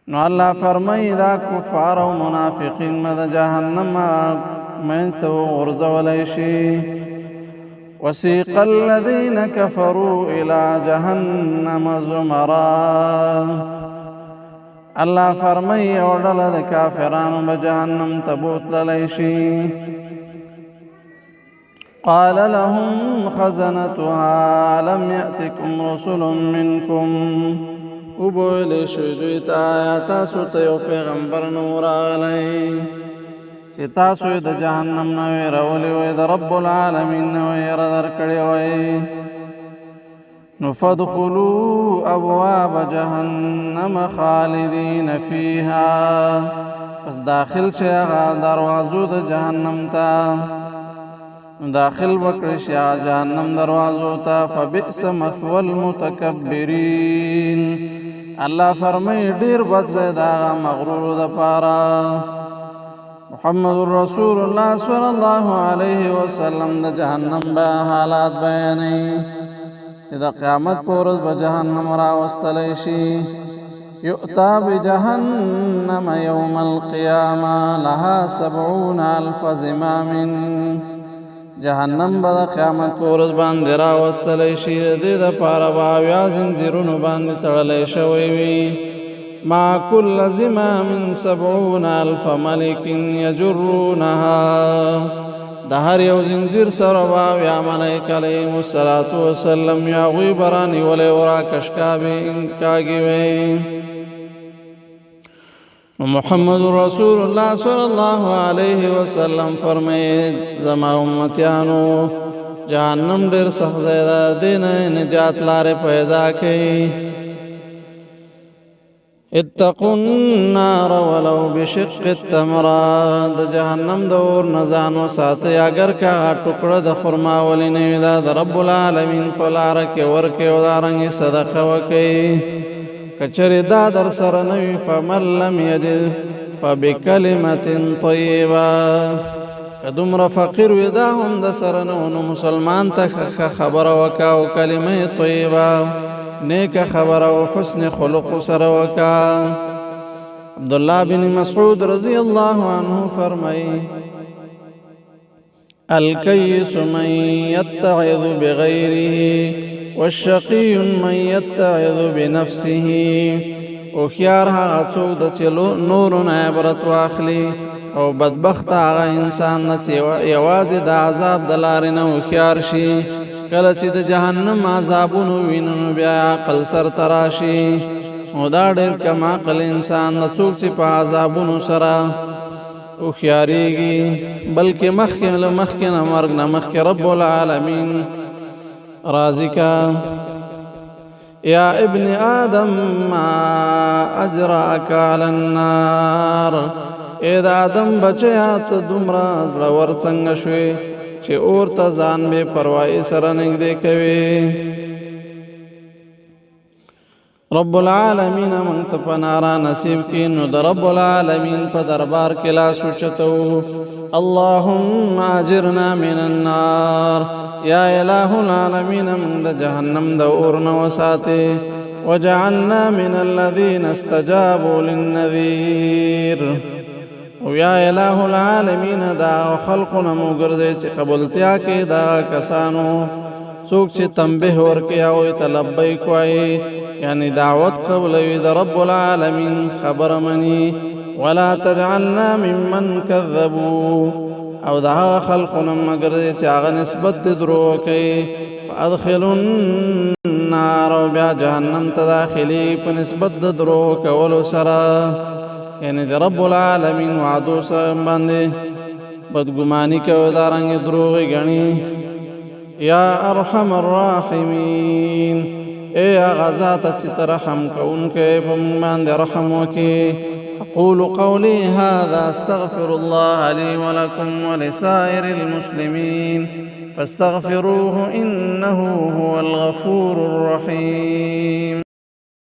نو الله فرمای دا کفار او منافقین مد جهنم منست ورزولای شي. وسيق الذين كفروا إلى جهنم زمرا الله فرمي وردل د کافرانو بجهنم تبوت للیشی. قال لهم خزنتها لم يأتكم رسل منكم وبولی شویدویتا تاسو ته یو پیغمبر نور آلی چې تاسو د جهنم نه ویرولی وی د رب العالمین نه ویره درکړې وی. نو فادخلوا ابواب جهنم خالدین فیها پس داخل شئ هغه دروازو د جهنم ته داخل وکړئ شئ جهنم دروازو ته. فبئس مثوى المتکبرین الله فرمای ډیر بد ځای د هغه مغرورو دپاره. محمد رسول الله صلی الله علیه وسلم د جهنم به حالات بیانوي چې د قیامت په ورځ به جهنم راوستلی شي. یؤتا بجهنم یوم القیامه لها 70,000 زمام جهنم به د قیامت په ورځ باندې راوستلی شي. د دې دپاره به اویا زنځیرونو باندې تړلی شوی وي. مع كل زمام 70,000 ملك يجرونها د هر یو زنځیر سره به اویا ملایکه علیهم الصلاة والسلام یا هغوی به رانیولی او راکش کاږي وی. محمد رسول الله صلی الله علیه وسلم فرماید زما امتیانو جهنم ډیر سخت ځای ده، دې نه نجات لارې پیدا کړئ. اتقوا النار ولو بشق التمره د جهنم د اور نه ځان وساتئ اگر که ټوکړه د خرما ولې نه وي. دا د رب العالمین په لاره کې ورکړئ او دارنګې صدقه وکړئ. کچرې دا در سره نه وي فمن لم یجد فبکلمة طیبه که دومره فقیر وي دا هم د سره نه نو مسلمان ته ښه خبره وکړه او کلمه طیبه نیک خبر او حسن خلق سره وکا. عبدالله بن مسعود رضی اللہ عنہ فرمائی الکیس من یتعظ بغیره والشقی من یتعظ بنفسه. اوخیار هغه څوک د چې نورو نه عبرت واخلي او بدبخت هغه انسان نه چې یوازې د عذاب د لارې نه هوښیار شي. کله چې د جهنم عذابونو وینو بیا عقل سرته راشي نو دا ډېر کم عقل انسان د څوک چې په عذابونو سره هوښیارېږي بلکې مخکې له مخکې نه مرګ نه مخکې رب العالمین راضي کا. یا ابن آدم ما اجرأک علی النار اے د آدم بچیا ته دومره زړور څنګه شوې چې اور ته ځان بې پروایي سره نږدې کوي. رب العالمین موږ ته پناه را نصیب کړي. نو د رب العالمین په دربار کې لاس اوچتو اللهم اجرنا من النار یا الہ العالمین موږ د جهنم د اور نه وساتې. وجعلنا من الذین استجابوا للنذیر او یا الہ العالمین دا خلقنا موگرزی چی قبولتیا کی دا کسانو سوک چی تنبیح ورکی اوی تلبیک وائی یعنی دعوت قبلوی دا رب العالمین خبر منی. ولا تجعلنا ممن کذبو او دا خلقنا موگرزی چی آغا نسبت درو کی. فادخلوا النار و بیا جہنم تداخلی پا نسبت درو کولو سرا یعنی د رب العالمین وعدو سره باندې بدګماني کوي دارنګ دروغ غني. یا ارحم الراحمین اے غزات چې ترحم کوونکې په باندې رحم وکي. اقول قولي هذا استغفر الله لي ولكم ولسائر المسلمين فاستغفروه انه هو الغفور الرحيم.